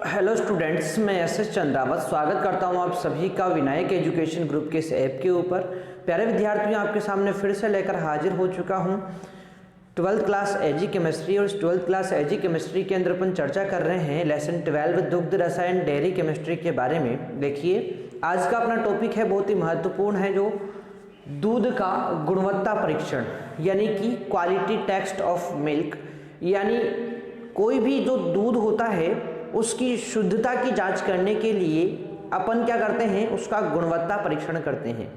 Hello students, मैं S Chandrawat स्वागत करता हूं आप सभी का विनायक एजुकेशन ग्रुप के इस ऐप के ऊपर। प्यारे विद्यार्थियों, आपके सामने फिर से लेकर हाजिर हो चुका हूं 12th क्लास एजी केमिस्ट्री। और 12th क्लास एजी केमिस्ट्री के अंदर अपन चर्चा कर रहे हैं लेसन 12 दुग्ध रसायन डेयरी केमिस्ट्री के बारे में। देखिए, आज का अपना टॉपिक है बहुत ही महत्वपूर्ण है, जो दूध का गुणवत्ता परीक्षण यानी कि क्वालिटी टेस्ट ऑफ मिल्क। यानी कोई भी जो दूध होता है उसकी शुद्धता की जांच करने के लिए अपन क्या करते हैं, उसका गुणवत्ता परीक्षण करते हैं।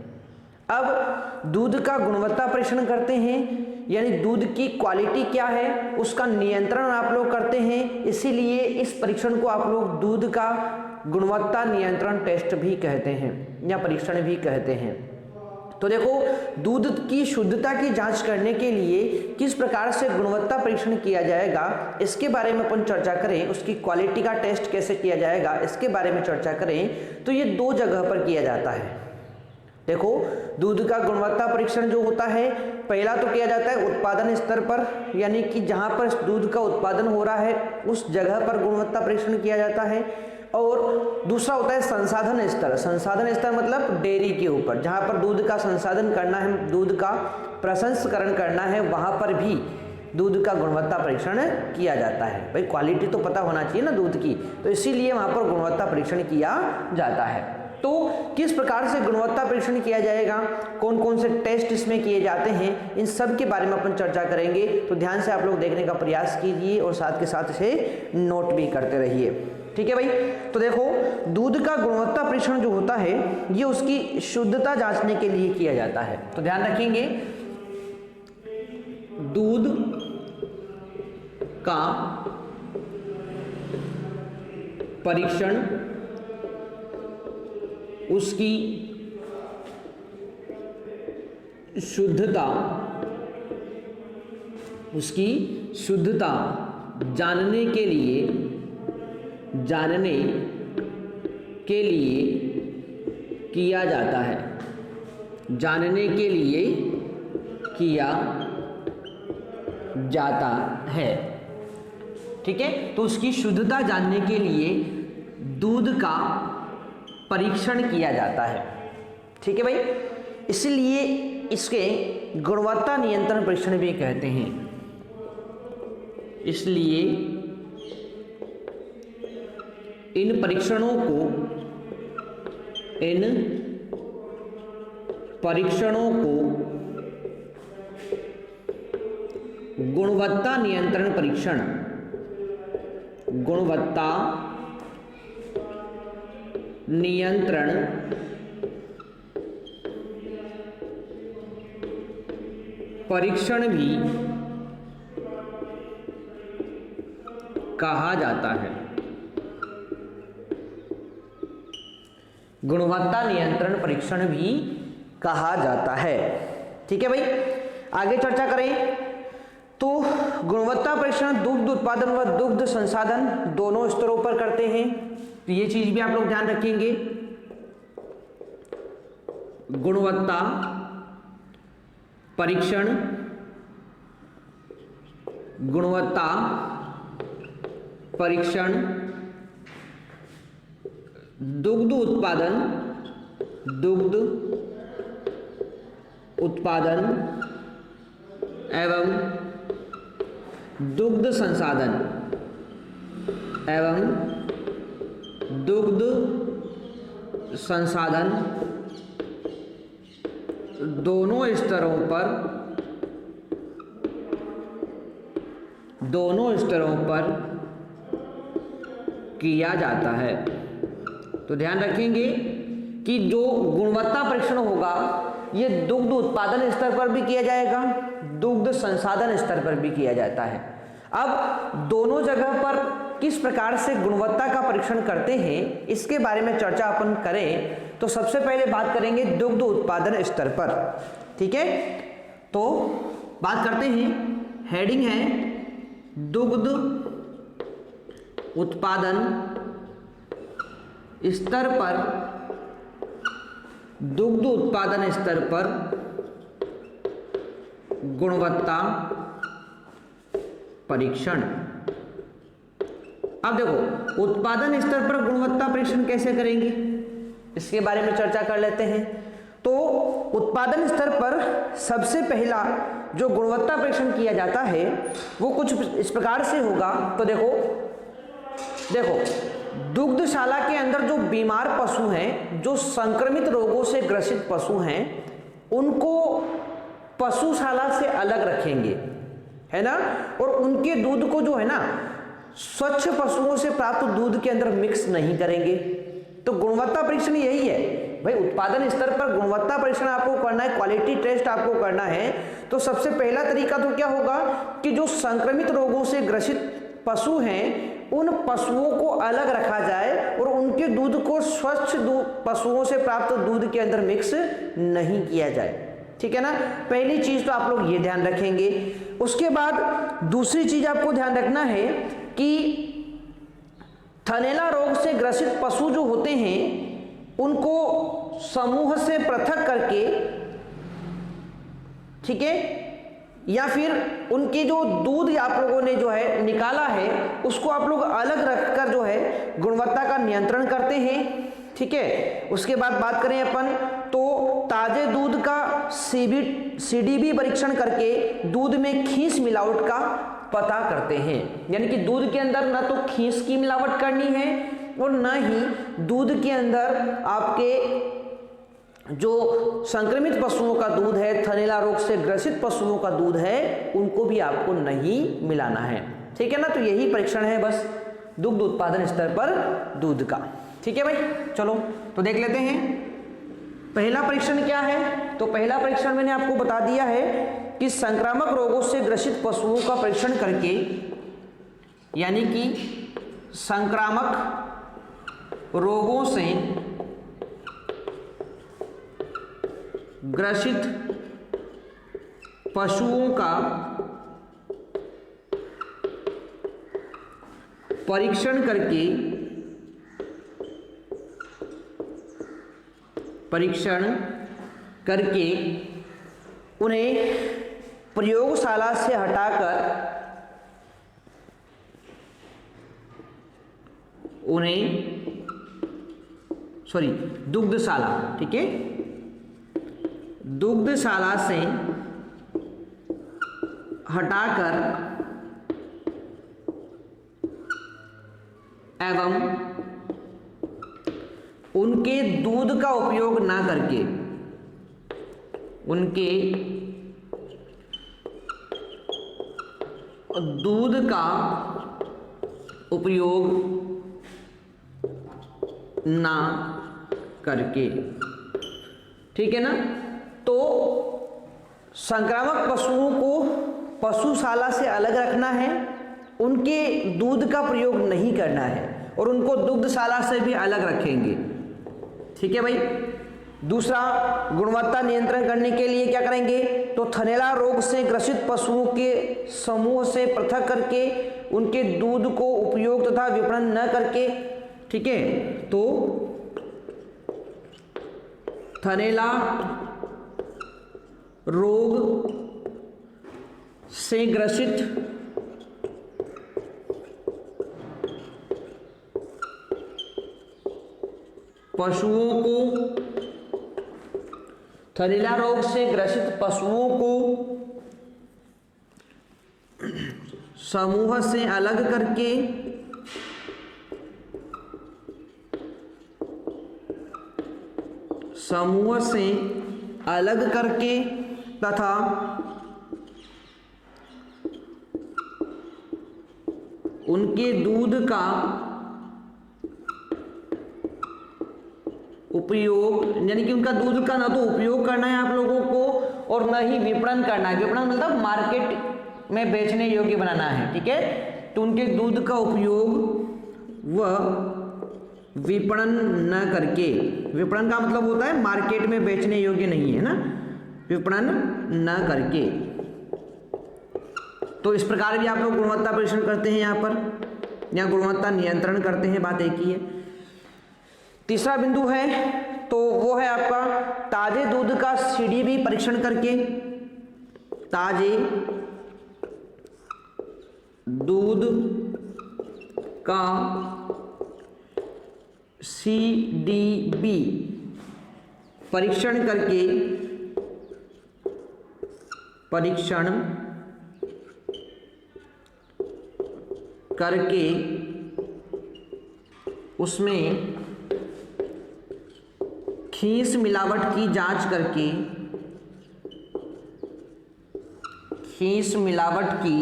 अब दूध का गुणवत्ता परीक्षण करते हैं यानी दूध की क्वालिटी क्या है उसका नियंत्रण आप लोग करते हैं, इसीलिए इस परीक्षण को आप लोग दूध का गुणवत्ता नियंत्रण टेस्ट भी कहते हैं या परीक्षण भी कहते हैं। तो देखो, दूध की शुद्धता की जांच करने के लिए किस प्रकार से गुणवत्ता परीक्षण किया जाएगा, इसके बारे में अपन चर्चा करें। उसकी क्वालिटी का टेस्ट कैसे किया जाएगा, इसके बारे में चर्चा करें तो ये दो जगह पर किया जाता है। देखो, दूध का गुणवत्ता परीक्षण जो होता है, पहला तो किया जाता है उत्पादन स्तर पर, यानी कि जहां पर दूध का उत्पादन हो रहा है उस जगह पर गुणवत्ता परीक्षण किया जाता है। और दूसरा होता है संसाधन स्तर। संसाधन स्तर मतलब डेयरी के ऊपर, जहां पर दूध का संसाधन करना है, दूध का प्रसंस्करण करना है, वहां पर भी दूध का गुणवत्ता परीक्षण किया जाता है। भाई, क्वालिटी तो पता होना चाहिए ना दूध की, तो इसीलिए वहां पर गुणवत्ता परीक्षण किया जाता है। तो किस प्रकार से गुणवत्ता परीक्षण किया जाएगा, कौन कौन से टेस्ट इसमें किए जाते हैं, इन सब के बारे में अपन चर्चा करेंगे। तो ध्यान से आप लोग देखने का प्रयास कीजिए और साथ के साथ इसे नोट भी करते रहिए। ठीक है भाई। तो देखो, दूध का गुणवत्ता परीक्षण जो होता है ये उसकी शुद्धता जांचने के लिए किया जाता है। तो ध्यान रखेंगे, दूध का परीक्षण उसकी शुद्धता जानने के लिए किया जाता है। जानने के लिए किया जाता है। ठीक है, तो उसकी शुद्धता जानने के लिए दूध का परीक्षण किया जाता है। ठीक है भाई, इसलिए इसके गुणवत्ता नियंत्रण परीक्षण भी कहते हैं। इसलिए इन परीक्षणों को गुणवत्ता नियंत्रण परीक्षण भी कहा जाता है। गुणवत्ता नियंत्रण परीक्षण भी कहा जाता है। ठीक है भाई, आगे चर्चा करें तो गुणवत्ता परीक्षण दुग्ध उत्पादन व दुग्ध संसाधन दोनों स्तरों पर करते हैं। तो ये चीज भी आप लोग ध्यान रखेंगे। गुणवत्ता परीक्षण दुग्ध उत्पादन एवं दुग्ध संसाधन दोनों स्तरों पर किया जाता है। तो ध्यान रखेंगे कि जो गुणवत्ता परीक्षण होगा ये दुग्ध उत्पादन स्तर पर भी किया जाएगा, दुग्ध संसाधन स्तर पर भी किया जाता है। अब दोनों जगह पर किस प्रकार से गुणवत्ता का परीक्षण करते हैं इसके बारे में चर्चा अपन करें तो सबसे पहले बात करेंगे दुग्ध उत्पादन स्तर पर। ठीक है, तो बात करते हैं, हेडिंग है दुग्ध उत्पादन स्तर पर, दुग्ध उत्पादन स्तर पर गुणवत्ता परीक्षण। अब देखो उत्पादन स्तर पर गुणवत्ता परीक्षण कैसे करेंगे, इसके बारे में चर्चा कर लेते हैं। तो उत्पादन स्तर पर सबसे पहला जो गुणवत्ता परीक्षण किया जाता है वो कुछ इस प्रकार से होगा। तो देखो दुग्धशाला के अंदर जो बीमार पशु हैं, जो संक्रमित रोगों से ग्रसित पशु हैं, उनको पशुशाला से अलग रखेंगे, है ना, और उनके दूध को जो है ना स्वच्छ पशुओं से प्राप्त दूध के अंदर मिक्स नहीं करेंगे। तो गुणवत्ता परीक्षण यही है भाई, उत्पादन स्तर पर गुणवत्ता परीक्षण आपको करना है, क्वालिटी टेस्ट आपको करना है। तो सबसे पहला तरीका तो क्या होगा कि जो संक्रमित रोगों से ग्रसित पशु हैं उन पशुओं को अलग रखा जाए और उनके दूध को स्वच्छ पशुओं से प्राप्त दूध के अंदर मिक्स नहीं किया जाए, ठीक है ना। पहली चीज तो आप लोग ये ध्यान रखेंगे। उसके बाद दूसरी चीज आपको ध्यान रखना है कि थनैला रोग से ग्रसित पशु जो होते हैं उनको समूह से पृथक करके, ठीक है, या फिर उनके जो दूध आप लोगों ने जो है निकाला है उसको आप लोग अलग रखकर जो है गुणवत्ता का नियंत्रण करते हैं, ठीक है। उसके बाद बात करें अपन तो ताजे दूध का CDB परीक्षण करके दूध में खींच मिलावट का पता करते हैं। यानी कि दूध के अंदर ना तो खींच की मिलावट करनी है और ना ही दूध के अंदर आपके जो संक्रमित पशुओं का दूध है, थनैला रोग से ग्रसित पशुओं का दूध है, उनको भी आपको नहीं मिलाना है, ठीक है ना। तो यही परीक्षण है बस दुग्ध उत्पादन स्तर पर दूध का, ठीक है भाई। चलो तो देख लेते हैं पहला परीक्षण क्या है। तो पहला परीक्षण मैंने आपको बता दिया है कि संक्रामक रोगों से ग्रसित पशुओं का परीक्षण करके, यानी कि संक्रामक रोगों से ग्रसित पशुओं का परीक्षण करके उन्हें प्रयोगशाला से हटाकर दुग्धशाला, ठीक है, दुग्धशाला से हटाकर एवं उनके दूध का उपयोग ना करके, उनके दूध का उपयोग ना करके, ठीक है ना। तो संक्रामक पशुओं को पशुशाला से अलग रखना है, उनके दूध का प्रयोग नहीं करना है और उनको दुग्धशाला से भी अलग रखेंगे, ठीक है भाई। दूसरा, गुणवत्ता नियंत्रण करने के लिए क्या करेंगे तो थनैला रोग से ग्रसित पशुओं के समूह से पृथक करके उनके दूध को उपयोग तथा विपणन न करके, ठीक है, तो थनैला रोग से ग्रसित पशुओं को, थनैला रोग से ग्रसित पशुओं को समूह से अलग करके तथा उनके दूध का उपयोग, यानी कि उनका दूध का ना तो उपयोग करना है आप लोगों को और ना ही विपणन करना है। विपणन मतलब मार्केट में बेचने योग्य बनाना है, ठीक है। तो उनके दूध का उपयोग व विपणन न करके, विपणन का मतलब होता है मार्केट में बेचने योग्य नहीं है ना, विपणन न करके। तो इस प्रकार भी आप लोग गुणवत्ता परीक्षण करते हैं यहाँ पर, या गुणवत्ता नियंत्रण करते हैं, बात एक ही है। तीसरा बिंदु है तो वो है आपका ताजे दूध का CDB परीक्षण करके, ताजे दूध का CDB परीक्षण करके उसमें खींच मिलावट की जांच करके खींच मिलावट की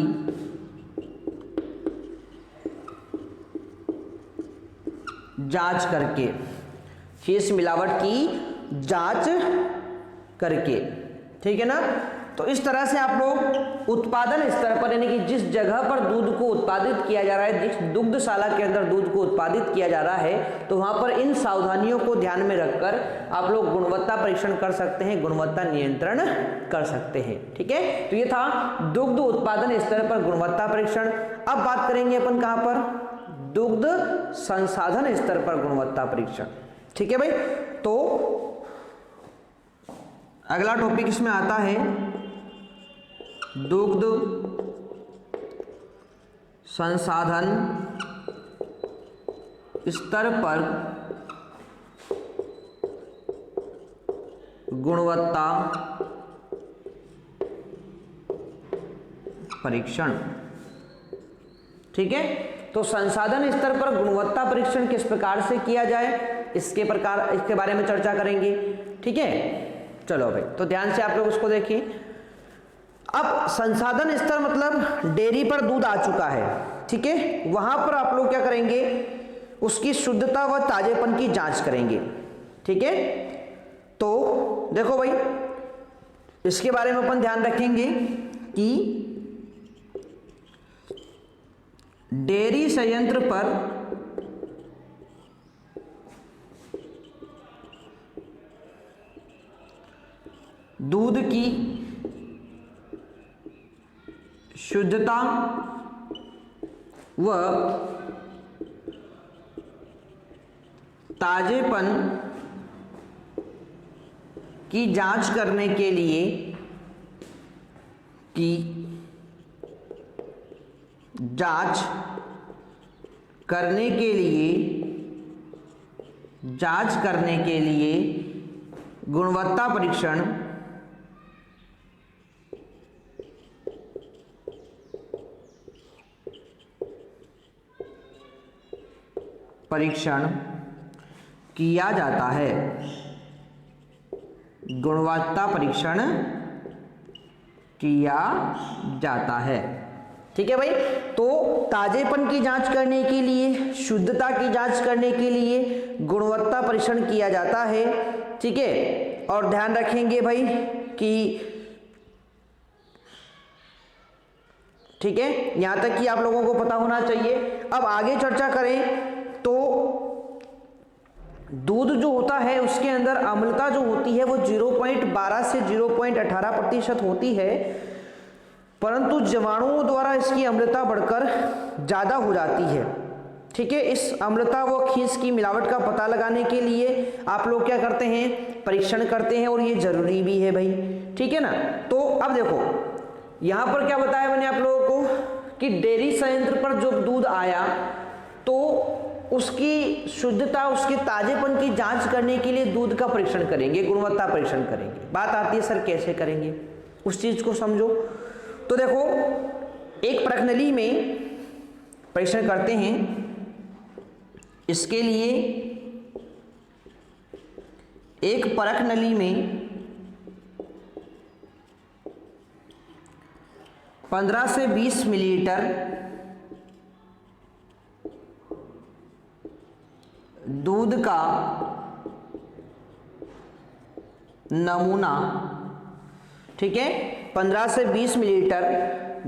जांच करके, ठीक है ना। तो इस तरह से आप लोग उत्पादन स्तर पर, यानी कि जिस जगह पर दूध को उत्पादित किया जा रहा है, जिस दुग्धशाला के अंदर दूध को उत्पादित किया जा रहा है, तो वहां पर इन सावधानियों को ध्यान में रखकर आप लोग गुणवत्ता परीक्षण कर सकते हैं, गुणवत्ता नियंत्रण कर सकते हैं, ठीक है। तो ये था दुग्ध उत्पादन स्तर पर गुणवत्ता परीक्षण। अब बात करेंगे अपन कहां पर, दुग्ध संसाधन स्तर पर गुणवत्ता परीक्षण, ठीक है भाई। तो अगला टॉपिक इसमें आता है दुग्ध संसाधन स्तर पर गुणवत्ता परीक्षण, ठीक है। तो संसाधन स्तर पर गुणवत्ता परीक्षण किस प्रकार से किया जाए, इसके बारे में चर्चा करेंगे, ठीक है। चलो भाई, तो ध्यान से आप लोग उसको देखिए। अब संसाधन स्तर मतलब डेयरी पर दूध आ चुका है, ठीक है, वहां पर आप लोग क्या करेंगे, उसकी शुद्धता व ताजेपन की जांच करेंगे, ठीक है। तो देखो भाई, इसके बारे में अपन ध्यान रखेंगे कि डेयरी संयंत्र पर दूध की शुद्धता व ताजेपन की जांच करने के लिए गुणवत्ता परीक्षण किया जाता है, गुणवत्ता परीक्षण किया जाता है, ठीक है भाई। तो ताजेपन की जांच करने के लिए, शुद्धता की जांच करने के लिए गुणवत्ता परीक्षण किया जाता है, ठीक है। और ध्यान रखेंगे भाई कि, ठीक है, यहां तक कि आप लोगों को पता होना चाहिए। अब आगे चर्चा करें तो दूध जो होता है उसके अंदर अम्लता जो होती है वो 0.12 से 0.18% होती है, परंतु जीवाणुओं द्वारा इसकी अम्लता बढ़कर ज़्यादा हो जाती है, ठीक है। इस अम्लता व खींच की मिलावट का पता लगाने के लिए आप लोग क्या करते हैं, परीक्षण करते हैं, और ये जरूरी भी है भाई, ठीक है ना। तो अब देखो यहाँ पर क्या बताया मैंने आप लोगों को कि डेयरी संयंत्र पर जो दूध आया तो उसकी शुद्धता, उसके ताजेपन की जांच करने के लिए दूध का परीक्षण करेंगे, गुणवत्ता परीक्षण करेंगे। बात आती है सर कैसे करेंगे, उस चीज को समझो। तो देखो, एक प्रश्नली में परीक्षण करते हैं, इसके लिए एक परख नली में 15 से 20 मिलीलीटर दूध का नमूना, ठीक है, 15 से 20 मिलीलीटर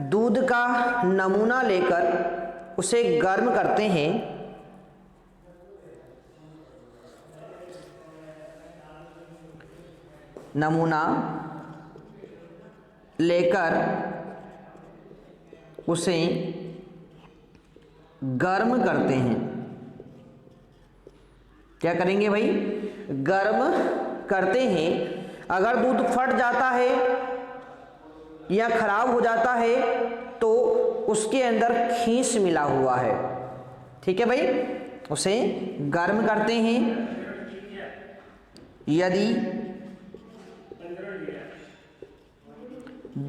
दूध का नमूना लेकर उसे गर्म करते हैं, नमूना लेकर उसे गर्म करते हैं। क्या करेंगे भाई, गर्म करते हैं। अगर दूध फट जाता है या खराब हो जाता है तो उसके अंदर खींच मिला हुआ है, ठीक है भाई, उसे गर्म करते हैं। यदि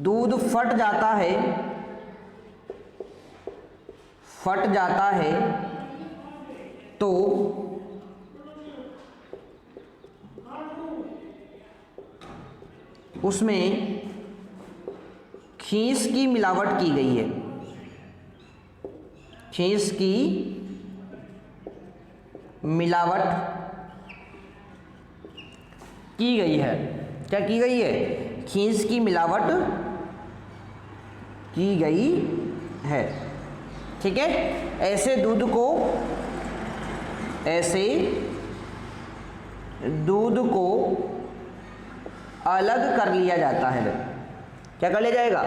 दूध फट जाता है तो उसमें खीस की मिलावट की गई है। खीस की मिलावट की गई है। क्या की गई है? खीस की मिलावट की गई है। ठीक है, ऐसे दूध को अलग कर लिया जाता है। क्या कर लिया जाएगा?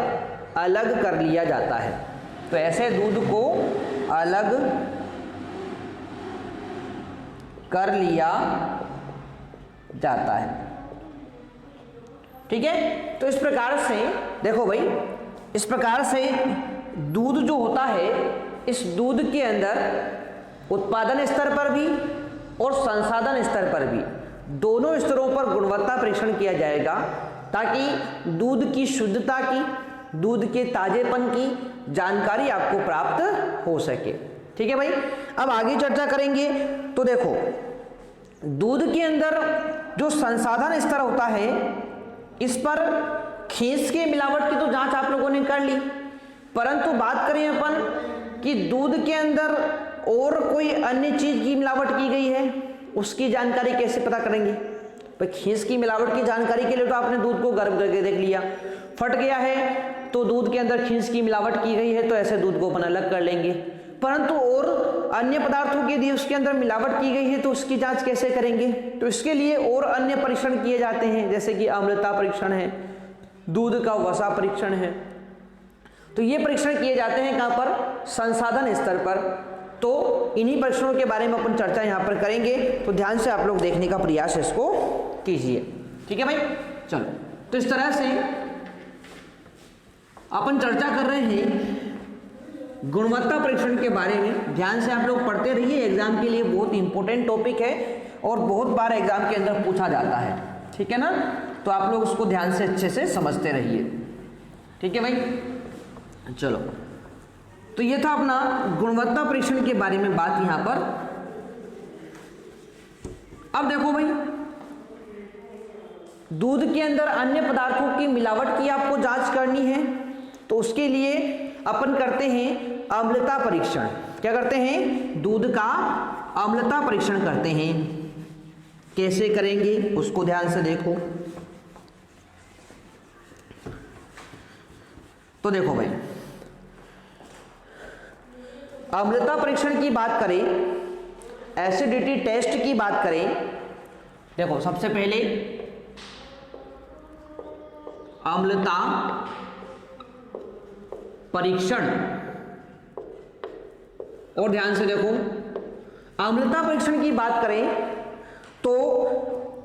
अलग कर लिया जाता है। तो ऐसे दूध को अलग कर लिया जाता है। ठीक है, तो इस प्रकार से देखो भाई, इस प्रकार से दूध जो होता है, इस दूध के अंदर उत्पादन स्तर पर भी और संसाधन स्तर पर भी दोनों स्तरों पर गुणवत्ता परीक्षण किया जाएगा, ताकि दूध की शुद्धता की, दूध के ताजेपन की जानकारी आपको प्राप्त हो सके। ठीक है भाई, अब आगे चर्चा करेंगे। तो देखो, दूध के अंदर जो संसाधन स्तर होता है, इस पर खीस के मिलावट की तो जांच आप लोगों ने कर ली, परंतु बात करें अपन कि दूध के अंदर और कोई अन्य चीज की मिलावट की गई है, उसकी जानकारी कैसे पता करेंगे? भाई खीस की मिलावट की जानकारी के लिए तो आपने दूध को गर्म करके देख लिया, फट गया है तो दूध के अंदर खीस की मिलावट की गई है, तो ऐसे दूध को अपन अलग कर लेंगे। परंतु और अन्य पदार्थों के लिए उसके अंदर मिलावट की गई है, तो उसकी जांच कैसे करेंगे? तो इसके लिए और अन्य परीक्षण किए जाते हैं, जैसे कि अम्लता परीक्षण है, दूध का वसा परीक्षण है। तो ये परीक्षण किए जाते हैं कहाँ पर? संसाधन स्तर पर। तो इन्हीं परीक्षणों के बारे में अपन चर्चा यहाँ पर करेंगे, तो ध्यान से आप लोग देखने का प्रयास इसको कीजिए। ठीक है भाई, चलो। तो इस तरह से अपन चर्चा कर रहे हैं गुणवत्ता परीक्षण के बारे में। ध्यान से आप लोग पढ़ते रहिए, एग्जाम के लिए बहुत इंपॉर्टेंट टॉपिक है और बहुत बार एग्जाम के अंदर पूछा जाता है। ठीक है ना, तो आप लोग उसको ध्यान से अच्छे से समझते रहिए। ठीक है भाई, चलो। तो ये था अपना गुणवत्ता परीक्षण के बारे में बात यहां पर। अब देखो भाई, दूध के अंदर अन्य पदार्थों की मिलावट की आपको जांच करनी है, तो उसके लिए अपन करते हैं अम्लता परीक्षण। क्या करते हैं? दूध का अम्लता परीक्षण करते हैं। कैसे करेंगे उसको ध्यान से देखो। तो देखो भाई, अम्लता परीक्षण की बात करें, एसिडिटी टेस्ट की बात करें, देखो सबसे पहले अम्लता परीक्षण, और ध्यान से देखो, अम्लता परीक्षण की बात करें तो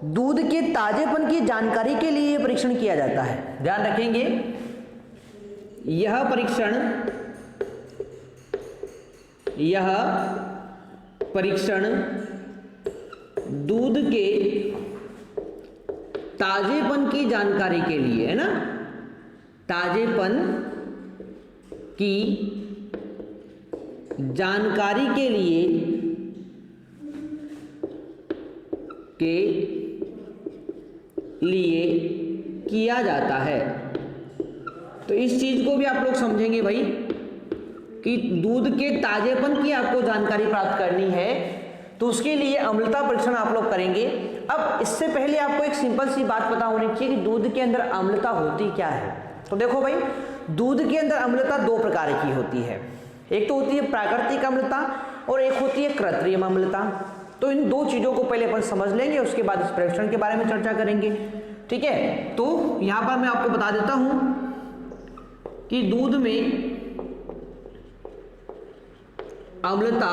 दूध के ताजेपन की जानकारी के लिए परीक्षण किया जाता है। ध्यान रखेंगे, यह परीक्षण दूध के ताजेपन की जानकारी के लिए है ना, ताजेपन की जानकारी के लिए किया जाता है। तो इस चीज को भी आप लोग समझेंगे भाई कि दूध के ताजेपन की आपको जानकारी प्राप्त करनी है, तो उसके लिए अम्लता परीक्षण आप लोग करेंगे। अब इससे पहले आपको एक सिंपल सी बात पता होनी चाहिए कि दूध के अंदर अम्लता होती क्या है। तो देखो भाई, दूध के अंदर अम्लता दो प्रकार की होती है। एक तो होती है प्राकृतिक अम्लता और एक होती है कृत्रिम अम्लता। तो इन दो चीजों को पहले अपन समझ लेंगे, उसके बाद इस परीक्षण के बारे में चर्चा करेंगे। ठीक है, तो यहां पर मैं आपको बता देता हूं कि दूध में अम्लता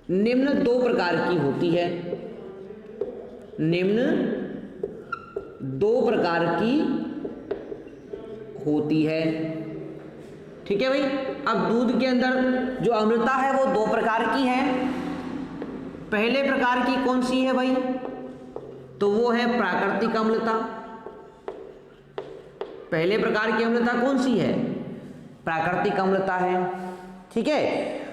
निम्न दो प्रकार की होती है। निम्न दो प्रकार की होती है। ठीक है भाई। अब दूध के अंदर जो अम्लता है वो दो प्रकार की है। पहले प्रकार की कौन सी है भाई, तो वो है प्राकृतिक अम्लता। पहले प्रकार की अम्लता कौन सी है, प्राकृतिक अम्लता है। ठीक है,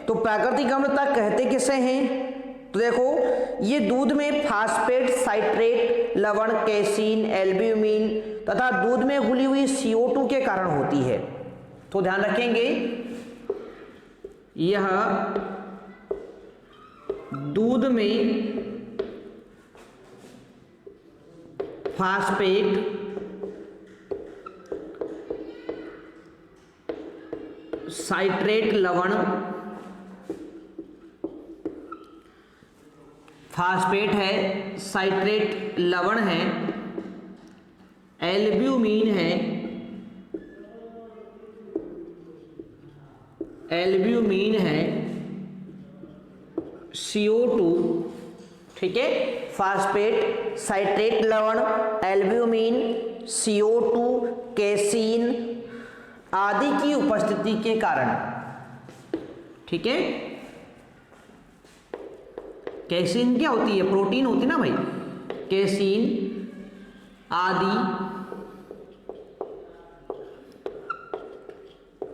तो प्राकृतिक अम्लता कहते किसे हैं, तो देखो ये दूध में फास्फेट, साइट्रेट, लवण, कैसीन, एल्ब्यूमिन तथा दूध में घुली हुई CO2 के कारण होती है। तो ध्यान रखेंगे, यह दूध में फास्फेट, साइट्रेट लवण, फास्फेट है, साइट्रेट लवण है, एल्ब्यूमिन है, CO2, ठीक है, फास्फेट, साइट्रेट लवण, एल्ब्यूमिन, CO2, कैसीन आदि की उपस्थिति के कारण, ठीक है। कैसीन क्या होती है, प्रोटीन होती है ना भाई, कैसीन आदि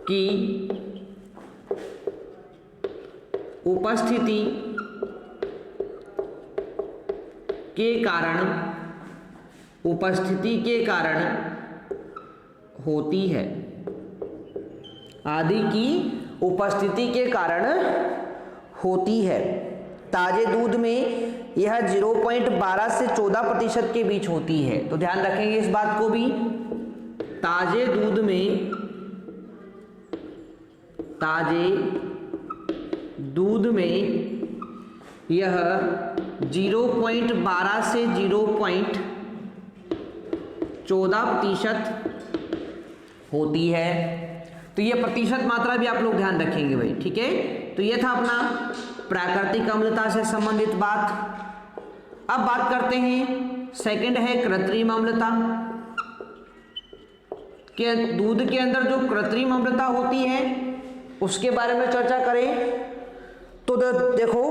की उपस्थिति के कारण होती है, आदि की उपस्थिति के कारण होती है। ताजे दूध में यह 0.12 से 14% के बीच होती है। तो ध्यान रखेंगे इस बात को भी, ताजे दूध में यह 0.12 से 0.14% होती है। तो ये प्रतिशत मात्रा भी आप लोग ध्यान रखेंगे भाई, ठीक है। तो ये था अपना प्राकृतिक अम्लता से संबंधित बात। अब बात करते हैं, सेकंड है कृत्रिम अम्लता। कि दूध के अंदर जो कृत्रिम अम्लता होती है उसके बारे में चर्चा करें तो देखो,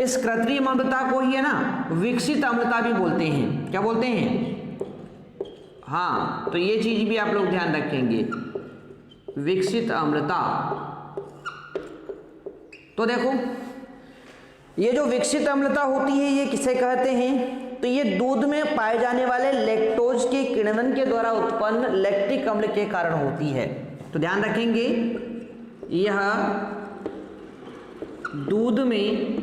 इस कृत्रिम अम्लता को ही है ना विकसित अम्लता भी बोलते हैं। क्या बोलते हैं, हाँ, तो ये चीज भी आप लोग ध्यान रखेंगे, विकसित अम्लता। तो देखो ये जो विकसित अम्लता होती है ये किसे कहते हैं, तो ये दूध में पाए जाने वाले लैक्टोज के किण्वन के द्वारा उत्पन्न लैक्टिक अम्ल के कारण होती है। तो ध्यान रखेंगे, यह दूध में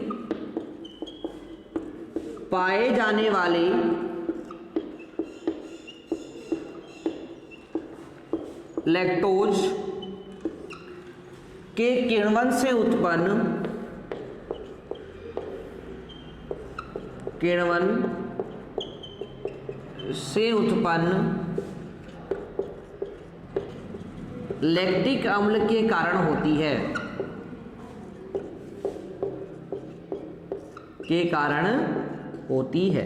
पाए जाने वाले लैक्टोज के किण्वन से उत्पन्न लैक्टिक अम्ल के कारण होती है,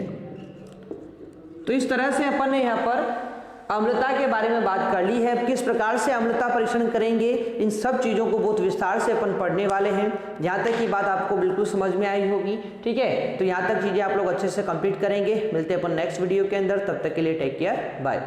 तो इस तरह से अपन ने यहाँ पर अम्लता के बारे में बात कर ली है। किस प्रकार से अम्लता परीक्षण करेंगे, इन सब चीज़ों को बहुत विस्तार से अपन पढ़ने वाले हैं। यहाँ तक की बात आपको बिल्कुल समझ में आई होगी, ठीक है। तो यहाँ तक चीज़ें आप लोग अच्छे से कंप्लीट करेंगे। मिलते हैं अपन नेक्स्ट वीडियो के अंदर, तब तक के लिए टेक केयर, बाय।